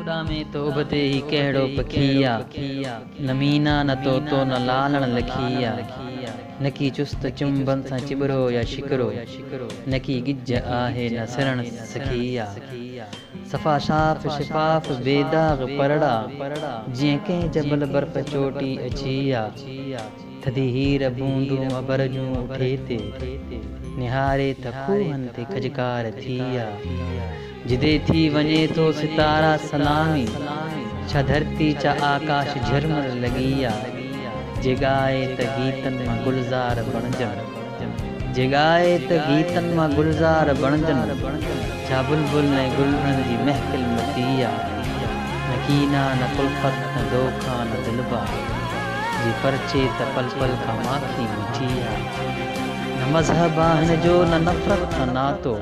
उड़ा में तो उबते ही कहड़ो पखिया, न मीना न तो न लालण लखिया, न की चुस्त चुंबन सा चिबरो या शिकरो, न की गिज आहे न सरण सखिया। सफ़ा शाफ शिफाफ बेदाग परड़ा, जिए के जबल बर्फ चोटी अचिया, थदी हीर बूंदू अबरजूं उठे ते, निहारे तखूहन ते खजकार थिया। जिदे थी वने तो सितारा सलामी, छ धरती चा आकाश झरमर लगिया। जगाए त गीतन मां गुलजार बणजन, जगाए त गीतन मां गुलजार बणजन, छा बुलबुल ने गुलरन जी महफिल मतिया। न कीना न कुल्फत न दोखा न दिलबा, जी परचे त पल पल का माखी मिठिया। न मज़हब हिन जो न नफ़रत न नातो,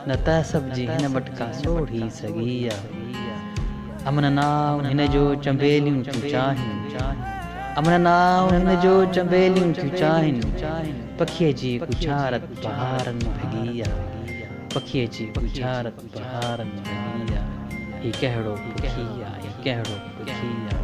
न तहसब जी हिन मटका सोढ़ी सगिया। अमन नाव हिन जो चंबेलियूं थियूं चाहिनि, अमन नाव हिन जो चंबेलियूं थियूं चाहिनि, पखीअ जी उछारत बहारनि भॻिया, पखीअ जी उछारत बहारनि भॻिया। ही कहिड़ो पखी आहे, कहिड़ो पखी आहे।